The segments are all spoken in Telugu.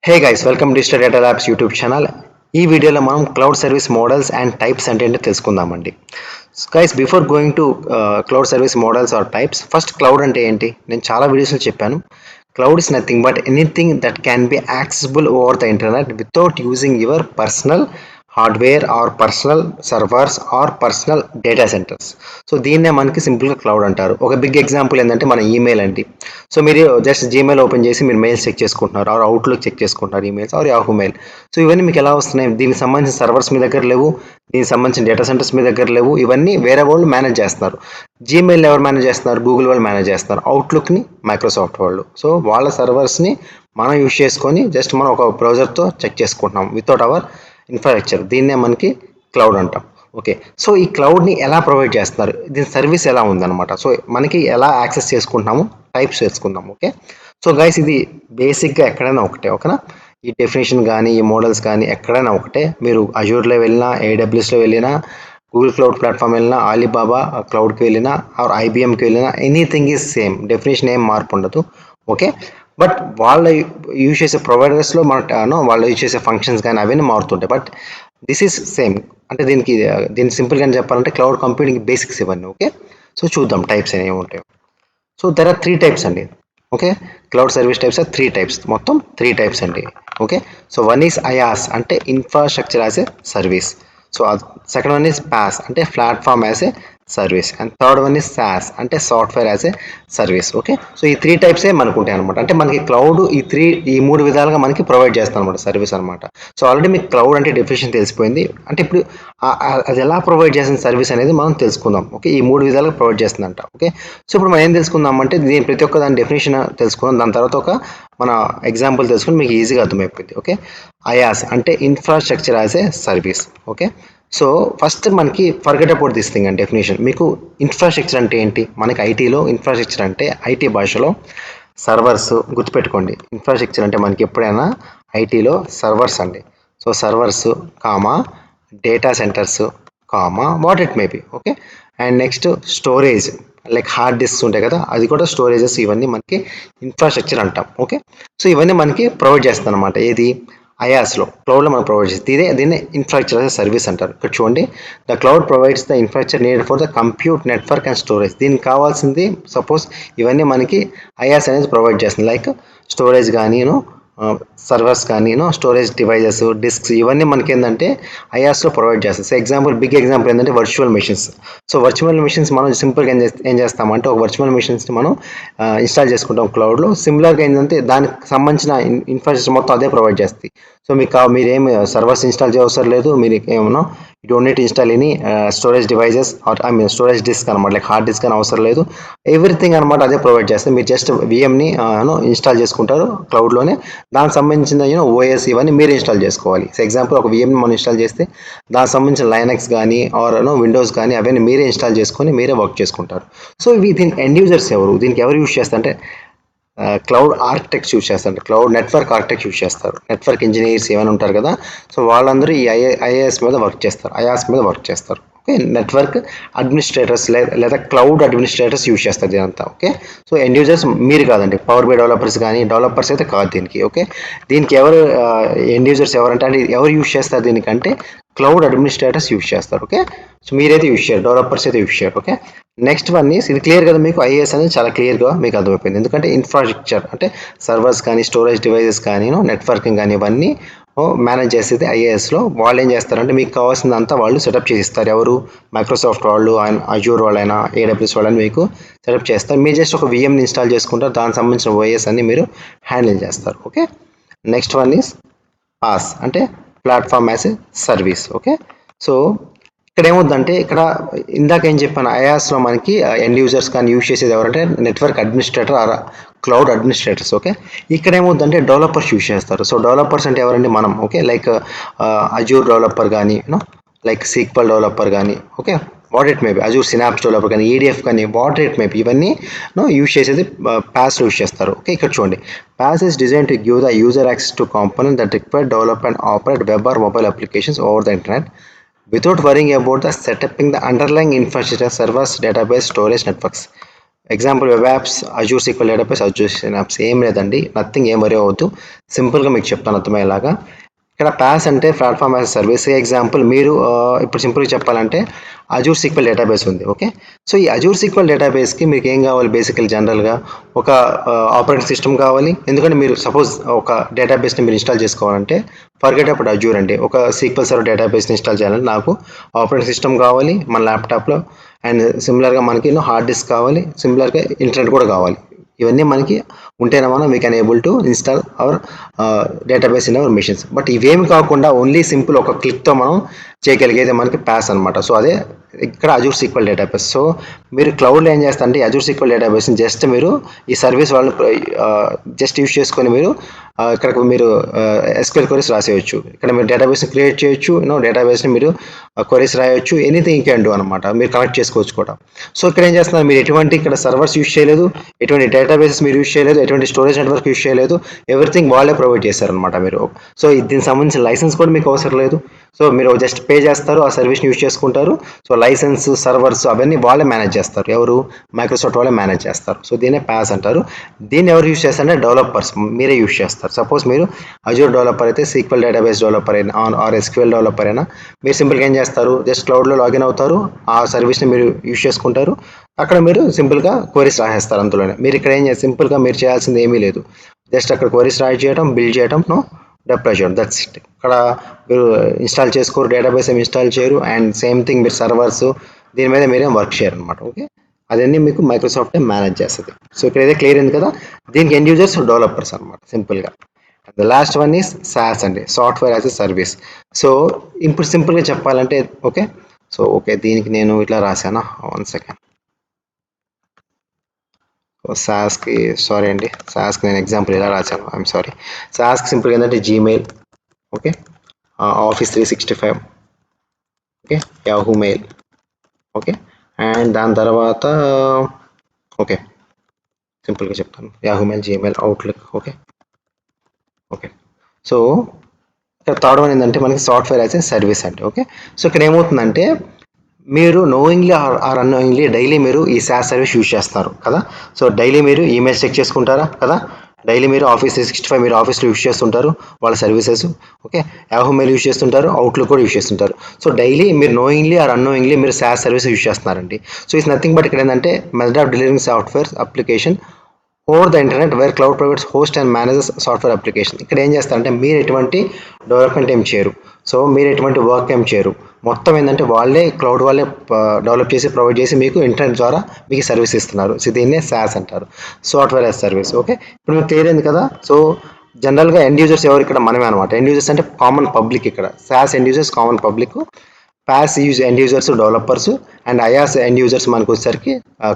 Hey guys, welcome to Digital Data Labs YouTube channel. ఈ వీడియోలో మనం cloud service models and types అంటే ఏంటో తెలుసుకుందామండి. Guys before going to cloud service models or types, first cloud అంటే ఏంటి? నేను చాలా వీడియోస్లో చెప్పాను. Cloud is nothing but anything that can be accessible over the internet without using your personal hardware or personal servers or personal data centres. So దీన్నే మనకి సింపుల్గా క్లౌడ్ అంటారు. ఒక బిగ్ ఎగ్జాంపుల్ ఏంటంటే మన ఈమెయిల్ అండి. సో మీరు జస్ట్ జీమెయిల్ ఓపెన్ చేసి మీరు మెయిల్స్ చెక్ చేసుకుంటున్నారు ఆర్ అవుట్లుక్ చెక్ చేసుకుంటున్నారు, emails or Yahoo mail. So ఇవన్నీ మీకు ఎలా వస్తున్నాయి? దీనికి సంబంధించిన సర్వర్స్ మీ దగ్గర లేవు, దీనికి సంబంధించిన డేటా సెంటర్స్ మీ దగ్గర లేవు. ఇవన్నీ వేరే వాళ్ళు మేనేజ్ చేస్తున్నారు. జీమెయిల్ ఎవరు మేనేజ్ చేస్తున్నారు? గూగుల్ వాళ్ళు మేనేజ్ చేస్తున్నారు. అవుట్లుక్ని మైక్రోసాఫ్ట్ వాళ్ళు. సో వాళ్ళ సర్వర్స్ని మనం యూజ్ చేసుకొని జస్ట్ మనం ఒక బ్రౌజర్తో చెక్ చేసుకుంటున్నాం వితౌట్ అవర్ ఇన్ఫ్రాస్ట్రక్చర్. దీన్నే మనకి క్లౌడ్ అంటాం. ఓకే, సో ఈ క్లౌడ్ని ఎలా ప్రొవైడ్ చేస్తున్నారు, దీని సర్వీస్ ఎలా ఉందన్నమాట. సో మనకి ఎలా యాక్సెస్ చేసుకుంటున్నాము, టైప్స్ చేసుకుందాం. ఓకే, సో గైస్ ఇది బేసిక్గా ఎక్కడైనా ఒకటే. ఓకేనా, ఈ డెఫినేషన్ కానీ ఈ మోడల్స్ కానీ ఎక్కడైనా ఒకటే. మీరు అజూర్లో వెళ్ళినా, ఏడబ్ల్యూఎస్లో వెళ్ళినా, గూగుల్ క్లౌడ్ ప్లాట్ఫామ్ వెళ్ళినా, ఆలీబాబా క్లౌడ్కి వెళ్ళినా ఆర్ ఐబిఎంకి వెళ్ళినా ఎనీథింగ్ ఈజ్ సేమ్. డెఫినేషన్ ఏం మార్పు ఉండదు. ఓకే, బట్ వాళ్ళ యూజ్ చేసే ప్రొవైడర్స్లో మన వాళ్ళు యూజ్ చేసే ఫంక్షన్స్ కానీ అవన్నీ మారుతుంటాయి. But this is same. అంటే దీన్ని సింపుల్గా చెప్పాలంటే క్లౌడ్ కంప్యూటింగ్ బేసిక్స్ ఇవన్నీ. ఓకే, సో చూద్దాం టైప్స్ అనేవి ఉంటాయి. సో దెర్ ఆర్ 3 టైప్స్ అండి. Okay, cloud service types are 3 types. మొత్తం 3 టైప్స్ అండి. Okay, so one is IaaS అంటే infrastructure as a service. So second one is PaaS అంటే platform as a service. And third one is SaaS అంటే software as a service. Okay, so ఈ 3 టైప్సే మనకు ఉంటాయి అనమాట. అంటే మనకి క్లౌడ్ ఈ 3 విధాలుగా మనకి ప్రొవైడ్ చేస్తాం అనమాట, సర్వీస్ అనమాట. సో ఆల్రెడీ మీకు క్లౌడ్ అంటే డెఫినేషన్ తెలిసిపోయింది. అంటే ఇప్పుడు అది ఎలా ప్రొవైడ్ చేసిన సర్వీస్ అనేది మనం తెలుసుకుందాం. ఓకే, ఈ 3 విధాలుగా ప్రొవైడ్ చేస్తుందంట. ఓకే, సో ఇప్పుడు మనం ఏం తెలుసుకుందాం అంటే దీని ప్రతి ఒక్క దాని డెఫినేషన్ తెలుసుకుందాం. దాని తర్వాత ఒక మన ఎగ్జాంపుల్ తెలుసుకుని మీకు ఈజీగా అర్థమైపోయింది. ఓకే, ఐయాస్ అంటే infrastructure as a service. Okay, so first మనకి forget about this thing and definition. మీకు ఇన్ఫ్రాస్ట్రక్చర్ అంటే ఏంటి? మనకి ఐటీలో ఇన్ఫ్రాస్ట్రక్చర్ అంటే ఐటీ భాషలో సర్వర్స్. గుర్తుపెట్టుకోండి, ఇన్ఫ్రాస్ట్రక్చర్ అంటే మనకి ఎప్పుడైనా ఐటీలో సర్వర్స్ అండి. So servers comma data centres comma what it may be. Okay, and next storage like hard discs ఉంటాయి కదా, అది కూడా స్టోరేజెస్. ఇవన్నీ మనకి ఇన్ఫ్రాస్ట్రక్చర్ అంటాం. ఓకే, సో ఇవన్నీ మనకి ప్రొవైడ్ చేస్తాం అనమాట. ఏది? ఐయాస్లో క్లౌడ్లో మనం ప్రొవైడ్ చేస్తుంది. దీన్ని ఇన్ఫ్రాస్ట్రక్చర్ యాజ్ సర్వీస్ అంటారు. ఇక్కడ చూడండి, the cloud provides the infrastructure needed for the compute network and storage. దీనికి కావాల్సింది సపోజ్ ఇవన్నీ మనకి ఐయాస్ అనేది ప్రొవైడ్ చేస్తుంది. లైక్ స్టోరేజ్ కానీ సర్వర్స్ కానీ స్టోరేజ్ డివైజెస్, డిస్క్స్, ఇవన్నీ మనకి ఏంటంటే ఐఆర్స్లో ప్రొవైడ్ చేస్తాం. సో బిగ్ ఎగ్జాంపుల్ ఏంటంటే virtual machines. So virtual machines మనం సింపుల్గా ఏం చేస్తామంటే ఒక వర్చువల్ మెషిన్స్ని మనం ఇన్స్టాల్ చేసుకుంటాం క్లౌడ్లో. సిమిలర్గా ఏంటంటే దానికి సంబంధించిన ఇన్ఫ్రాస్ట్రక్చర్ మొత్తం అదే ప్రొవైడ్ చేస్తుంది. సో మీరేమి సర్వర్స్ ఇన్స్టాల్ చేయవసరం లేదు. మీరు ఏమన్నా you don't need install any storage devices or storage disk అనమాట, లైక్ హార్డ్ డిస్క్ అని అవసరం లేదు. ఎవ్రీథింగ్ అనమాట అదే ప్రొవైడ్ చేస్తే మీరు జస్ట్ విఎంని ఇన్స్టాల్ చేసుకుంటారు క్లౌడ్లోనే. దానికి సంబంధించిన ఓఎస్ ఇవన్నీ మీరు ఇన్స్టాల్ చేసుకోవాలి. సో ఎగ్జాంపుల్ ఒక విఎంని మనం ఇన్స్టాల్ చేస్తే దానికి సంబంధించిన లైనక్స్ కానీ ఆర్ విండోస్ కానీ అవన్నీ మీరే ఇన్స్టాల్ చేసుకొని మీరే వర్క్ చేసుకుంటారు. సో దీనికి ఎండ్ యూజర్స్ ఎవరు? దీనికి ఎవరు యూజ్ చేస్తారంటే క్లౌడ్ ఆర్కిటెక్ట్స్ యూజ్ చేస్తారు, క్లౌడ్ నెట్వర్క్ ఆర్కిటెక్ట్ యూజ్ చేస్తారు. నెట్వర్క్ ఇంజనీర్స్ ఏమైనా ఉంటారు కదా, సో వాళ్ళందరూ ఈ ఐఏఎస్ మీద వర్క్ చేస్తారు, ఐఆర్స్ మీద వర్క్ చేస్తారు. ఓకే, నెట్వర్క్ అడ్మినిస్ట్రేటర్స్ లేదా క్లౌడ్ అడ్మినిస్ట్రేటర్స్ యూజ్ చేస్తారు దీనంతా. ఓకే, సో ఎండ్ యూజర్స్ మీరు కాదండి, పవర్ బై డెవలపర్స్ కానీ డెవలపర్స్ అయితే కాదు దీనికి. ఓకే, దీనికి ఎవరు ఎండ్ యూజర్స్ ఎవరంటే అంటే ఎవరు యూజ్ చేస్తారు దీనికంటే క్లౌడ్ అడ్మినిస్ట్రేటర్స్ యూజ్ చేస్తారు. ఓకే, సో మీరైతే యూజ్ చేయరు, డెవలపర్స్ అయితే యూజ్ చేయరు. ఓకే, నెక్స్ట్ వన్ ఈస్, ఇది క్లియర్ కదా మీకు, ఐఏఎస్ అనేది చాలా క్లియర్గా మీకు అర్థమైపోయింది. ఎందుకంటే ఇన్ఫ్రాస్ట్రక్చర్ అంటే సర్వర్స్ కానీ స్టోరేజ్ డివైజెస్ కానీ నెట్వర్కింగ్ కానీ ఇవన్నీ మేనేజ్ చేసేది ఐఏఎస్లో. వాళ్ళు ఏం చేస్తారంటే మీకు కావాల్సిందంతా వాళ్ళు సెటప్ చేసి ఇస్తారు. ఎవరు? మైక్రోసాఫ్ట్ వాళ్ళు, అజూర్ వాళ్ళైనా, ఏడబ్ల్యూఎస్ వాళ్ళని మీకు సెటప్ చేస్తారు. మీరు జస్ట్ ఒక విఎంని ఇన్స్టాల్ చేసుకుంటారు, దానికి సంబంధించిన ఓఎస్ అన్ని మీరు హ్యాండిల్ చేస్తారు. Okay, next one is PaaS అంటే platform as a service. Okay, so ఇక్కడ ఏమవుతుందంటే ఇక్కడ ఇందాక ఏం చెప్పాను, ఐఆర్స్లో మనకి ఎండ్ యూజర్స్ కానీ యూజ్ చేసేది ఎవరంటే network administrator or cloud administrators. Okay, ఇక్కడ ఏమవుతుందంటే డెవలపర్స్ యూజ్ చేస్తారు. సో డెవలపర్స్ అంటే ఎవరండి? మనం. ఓకే, లైక్ అజూర్ డెవలపర్ కానీ లైక్ సీక్వల్ డెవలపర్ కానీ, okay what it maybe, Azure Synapse developer కానీ, ఈడిఎఫ్ కానీ, వాట్ ఇట్ మేబీ, ఇవన్నీ యూజ్ చేసేది పాస్ యూజ్ చేస్తారు. ఓకే, ఇక్కడ చూడండి, PaaS is design to give the user access to component that require develop and operate web or mobile applications over the internet without worrying about the setting the underlying infrastructure, servers, database, storage networks. Example web apps, Azure sequel database, Azure synapse ఏం లేదండి. నథింగ్, ఏం వరీ అవ్వద్దు. సింపుల్గా మీకు చెప్తాను అర్థమయ్యేలాగా. ఇక్కడ పాస్ అంటే ప్లాట్ఫామ్ యాజ్ సర్వీస్. ఎగ్జాంపుల్ మీరు ఇప్పుడు సింపుల్గా చెప్పాలంటే అజూర్ సీక్వెల్ డేటాబేస్ ఉంది. ఓకే, సో ఈ అజూర్ సీక్వెల్ డేటాబేస్కి మీకు ఏం కావాలి? బేసికల్ జనరల్గా ఒక ఆపరేటింగ్ సిస్టమ్ కావాలి. ఎందుకంటే మీరు సపోజ్ ఒక డేటాబేస్ని మీరు ఇన్స్టాల్ చేసుకోవాలంటే ఫర్గెట్ అప్పుడు అజూర్ అండి. ఒక సీక్వెల్ సర్వర్ డేటాబేస్ని ఇన్స్టాల్ చేయాలంటే నాకు ఆపరేటింగ్ సిస్టమ్ కావాలి మన ల్యాప్టాప్లో, అండ్ సిమిలర్గా మనకి హార్డ్ డిస్క్ కావాలి, సిమిలర్గా ఇంటర్నెట్ కూడా కావాలి. ఇవన్నీ మనకి ఉంటేనే మనం we can able to install our database in our machines. But ఇవేమి కాకుండా ఓన్లీ సింపుల్ ఒక క్లిక్తో మనం చేయగలిగేది మనకి పాస్ అనమాట. సో అదే ఇక్కడ అజూర్ సీక్వెల్ డేటాబేస్. సో మీరు క్లౌడ్లో ఏం చేస్తారంటే అజూర్ సీక్వెల్ డేటాబేస్ని జస్ట్ మీరు ఈ సర్వీస్ వాళ్ళు జస్ట్ యూజ్ చేసుకొని మీరు ఇక్కడ మీరు ఎస్క్యూఎల్ క్వరీస్ రాసేయచ్చు. ఇక్కడ మీరు డేటాబేస్ని క్రియేట్ చేయొచ్చు, డేటాబేస్ని మీరు క్వరీస్ రాయొచ్చు, ఎనీథింగ్ యూ క్యాన్ డూ అనమాట. మీరు కనెక్ట్ చేసుకోవచ్చు కూడా. సో ఇక్కడ ఏం చేస్తున్నారు, మీరు ఎటువంటి ఇక్కడ సర్వర్స్ యూజ్ చేయలేదు, ఎటువంటి డేటాబేసెస్ మీరు యూజ్ చేయలేదు, ఎటువంటి స్టోరేజ్ నెట్వర్క్ యూజ్ చేయలేదు, ఎవ్రీథింగ్ వాళ్ళే ప్రొవైడ్ చేస్తారనమాట. మీరు సో దీనికి సంబంధించిన లైసెన్స్ కూడా మీకు అవసరం లేదు. సో మీరు జస్ట్ పే చేస్తారు, ఆ సర్వీస్ని యూజ్ చేసుకుంటారు. సో లైసెన్స్, సర్వర్స్ అవన్నీ వాళ్ళే మేనేజ్ చేస్తారు. ఎవరు? మైక్రోసాఫ్ట్ వాళ్ళే మేనేజ్ చేస్తారు. సో దీన్నే పాస్ అంటారు. దీన్ని ఎవరు యూజ్ చేస్తారంటే డెవలపర్స్, మీరే యూజ్ చేస్తారు. సపోజ్ మీరు అజూర్ డెవలపర్ అయితే, సీక్వెల్ డేటాబేస్ డెవలపర్ అయినా, ఆర్ ఎస్క్యూఎల్ డెవలపర్ అయినా, మీరు సింపుల్గా ఏం చేస్తారు, జస్ట్ క్లౌడ్లో లాగిన్ అవుతారు, ఆ సర్వీస్ని మీరు యూజ్ చేసుకుంటారు. అక్కడ మీరు సింపుల్గా క్వరీస్ రాసేస్తారు అందులోనే. మీరు ఇక్కడ ఏం చేస్తారు, సింపుల్గా మీరు చేయాల్సింది ఏమీ లేదు. జస్ట్ అక్కడ క్వరీస్ రాయి చేయడం, బిల్డ్ చేయడం, డిప్లాయ్ చేయడం, దట్స్ ఇట్. ఇక్కడ మీరు ఇన్స్టాల్ చేసుకోరు, డేటాబేస్ ఏమి ఇన్స్టాల్ చేయరు, అండ్ సేమ్ థింగ్ మీరు సర్వర్స్ దీని మీద మీరేం వర్క్ చేయరు అనమాట. ఓకే, అదన్నీ మీకు మైక్రోసాఫ్ట్ మేనేజ్ చేస్తుంది. సో ఇక్కడ ఏదో క్లియర్ అయింది కదా. దీనికి ఎండ్ యూజర్స్ డెవలపర్స్ అనమాట సింపుల్గా. The last one is SaaS అండి, software as a service. So ఇప్పుడు సింపుల్గా చెప్పాలంటే ఓకే, సో ఓకే దీనికి నేను ఇట్లా రాశానా, 1 సెకండ్. SaaSకి సారీ అండి, SaaSకి నేను ఎగ్జాంపుల్ ఇలా రాశాను, ఐఎమ్ సారీ. SaaSకి సింపుల్గా ఏంటంటే Gmail, okay, office 365, okay, Yahoo mail, okay, and దాని తర్వాత ఓకే సింపుల్గా చెప్తాను, Yahoo mail, Gmail, outlook, okay okay. So ఇక్కడ థర్డ్ వన్ ఏంటంటే మనకి సాఫ్ట్వేర్ యాజ్ ఏ సర్వీస్ అంటే. ఓకే, సో ఇక్కడ ఏమవుతుందంటే మీరు నోయింగ్లీ ఆర్ అన్నోయింగ్లీ డైలీ మీరు ఈ SaaS సర్వీస్ యూజ్ చేస్తారు కదా. సో డైలీ మీరు ఈమెయిల్స్ చెక్ చేసుకుంటారా కదా, డైలీ మీరు ఆఫీస్ 365 మీరు ఆఫీస్లో యూజ్ చేస్తుంటారు వాళ్ళ services. Okay, Yahoo mail use చేస్తుంటారు, అవుట్లుక్ కూడా యూజ్ చేస్తుంటారు. సో డైలీ మీరు నోయింగ్లీ ఆర్ అన్నోయింగ్లీ మీరు SaaS సర్వీస్ యూజ్ చేస్తున్నారండి. సో ఇట్స్ నథింగ్ బట్ ఇక్కడ ఏంటంటే method of delivering software application over the internet where cloud provides host and manages software application. ఇక్కడ ఏం చేస్తారంటే మీరు ఎటువంటి డెవలప్మెంట్ ఏం చేయరు, సో మీరు ఎటువంటి వర్క్ ఏం చేయరు, మొత్తం ఏంటంటే వాళ్ళే క్లౌడ్ వాళ్ళే డెవలప్ చేసి ప్రొవైడ్ చేసి మీకు ఇంటర్నెట్ ద్వారా మీకు సర్వీస్ ఇస్తున్నారు. సో దీన్నే SaaS అంటారు, సాఫ్ట్వేర్ యాజ్ సర్వీస్. ఓకే, ఇప్పుడు మీకు క్లియర్ అయింది కదా. సో జనరల్గా ఎండ్ యూజర్స్ ఎవరు ఇక్కడ? మనమే అనమాట. ఎండ్ యూజర్స్ అంటే కామన్ పబ్లిక్. ఇక్కడ SaaS end users common public, PaaS use end users developers, and IaaS end users మనకు వచ్చేసరికి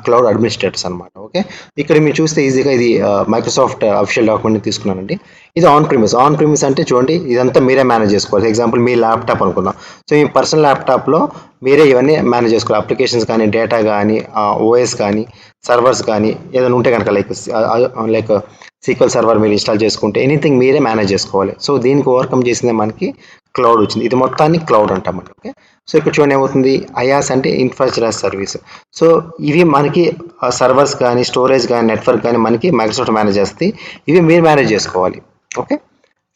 క్లౌడ్ అడ్మినిస్ట్రేటర్స్ అనమాట. ఓకే, ఇక్కడ మీరు చూస్తే ఈజీగా ఇది మైక్రోసాఫ్ట్ అఫీషియల్ డాక్యుమెంట్ తీసుకున్నానండి. ఇది ఆన్ ప్రిమిస్ అంటే చూడండి ఇదంతా మీరే మేనేజ్ చేసుకోవాలి. ఎగ్జాంపుల్ మీ ల్యాప్టాప్ అనుకుందాం. సో మీ పర్సనల్ ల్యాప్టాప్లో మీరే ఇవన్నీ మేనేజ్ చేసుకోవాలి. అప్లికేషన్స్ కానీ, డేటా కానీ, ఓఎస్ కానీ, సర్వర్స్ కానీ ఏదైనా ఉంటే కనుక లైక్ సీక్వెల్ సర్వర్ మీరు ఇన్స్టాల్ చేసుకుంటే ఎనీథింగ్ మీరే మేనేజ్ చేసుకోవాలి. సో దీనికి ఓవర్కమ్ చేసిందే మనకి క్లౌడ్ వచ్చింది. ఇది మొత్తాన్ని క్లౌడ్ అంటామండి. ఓకే, సో ఇక్కడ చూడండి ఏమవుతుంది, ఐయాస్ అంటే ఇన్ఫ్రాస్ట్రక్చర్ సర్వీస్. సో ఇవి మనకి సర్వర్స్ కానీ, స్టోరేజ్ కానీ, నెట్వర్క్ కానీ మనకి మైక్రోసాఫ్ట్ మేనేజ్ చేస్తుంది. ఇవి మీరు మేనేజ్ చేసుకోవాలి. ఓకే,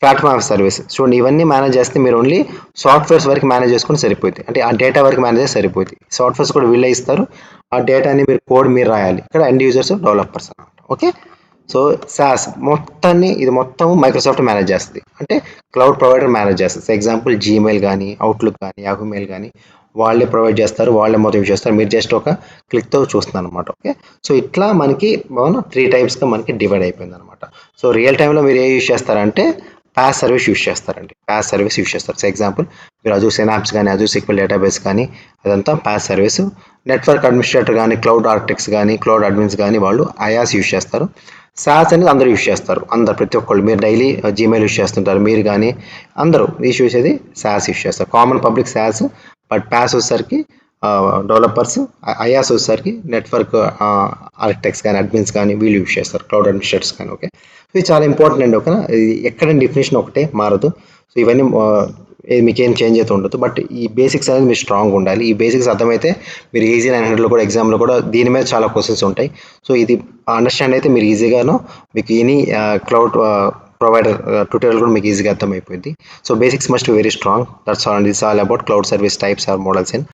ప్లాట్ఫామ్ సర్వీస్ చూడండి, ఇవన్నీ మేనేజ్ చేస్తే మీరు ఓన్లీ సాఫ్ట్వేర్స్ వరకు మేనేజ్ చేసుకుని సరిపోతుంది. అంటే ఆ డేటా వరకు మేనేజ్ చేస్తే సరిపోతుంది. సాఫ్ట్వేర్స్ కూడా వీళ్ళే ఇస్తారు, ఆ డేటాని మీరు కోడ్ మీరు రాయాలి. ఇక్కడ ఎండ్ యూజర్స్ డెవలపర్స్ అనమాట. ఓకే, సో SaaS మొత్తాన్ని ఇది మొత్తం మైక్రోసాఫ్ట్ మేనేజ్ చేస్తుంది, అంటే క్లౌడ్ ప్రొవైడర్ మేనేజ్ చేస్తుంది. ఫర్ ఎగ్జాంపుల్ జీమెయిల్ కానీ, అవుట్లుక్ కానీ, యాహూ మెయిల్ కానీ వాళ్ళే ప్రొవైడ్ చేస్తారు, వాళ్ళే మొత్తం యూజ్ చేస్తారు. మీరు జస్ట్ ఒక క్లిక్తో చూస్తున్నారు అనమాట. ఓకే, సో ఇట్లా మనకి 3 టైప్స్గా మనకి డివైడ్ అయిపోయింది అనమాట. సో రియల్ టైంలో మీరు ఏ యూజ్ చేస్తారంటే పాస్ సర్వీస్ యూజ్ చేస్తారండి, పాస్ సర్వీస్ యూజ్ చేస్తారు. ఫర్ ఎగ్జాంపుల్ మీరు అజూర్ సినాప్స్ కానీ, అజూర్ సీక్వెల్ డేటాబేస్ కానీ అదంతా పాస్ సర్వీస్. నెట్వర్క్ అడ్మినిస్ట్రేటర్ కానీ, క్లౌడ్ ఆర్కిటెక్ట్స్ కానీ, క్లౌడ్ అడ్మిన్స్ కానీ వాళ్ళు ఐయాస్ యూజ్ చేస్తారు. SaaS అనేది అందరూ యూజ్ చేస్తారు, అందరు ప్రతి ఒక్కళ్ళు. మీరు డైలీ జీమెయిల్ యూజ్ చేస్తుంటారు, మీరు కానీ అందరూ యూజ్ చేసేది SaaS యూజ్ చేస్తారు, common public SaaS. But pass వచ్చేసరికి డెవలపర్స్, ఐయాస్ వచ్చేసరికి నెట్వర్క్ ఆర్కిటెక్ట్స్ కానీ, అడ్మిన్స్ కానీ వీళ్ళు యూజ్ చేస్తారు, క్లౌడ్ అడ్మినిస్ట్రేటర్స్ కానీ. ఓకే, ఇది చాలా ఇంపార్టెంట్ అండి. ఓకేనా, ఇది ఎక్కడ డెఫినేషన్ ఒకటే మారదు. సో ఇవన్నీ మీకేం చేంజ్ అయితే ఉండదు. బట్ ఈ బేసిక్స్ అనేది మీరు స్ట్రాంగ్గా ఉండాలి. ఈ బేసిక్స్ అర్థమైతే మీరు ఈజీ 900లో కూడా ఎగ్జామ్లో కూడా దీని మీద చాలా క్వశ్చన్స్ ఉంటాయి. సో ఇది అండర్స్టాండ్ అయితే మీరు ఈజీగాను మీకు ఎనీ క్లౌడ్ ప్రొవైడర్ ట్యూటోరియల్ కూడా మీకు ఈజీగా అర్థమైపోయింది. So basics must be very strong. That's all. This all about cloud service types or models in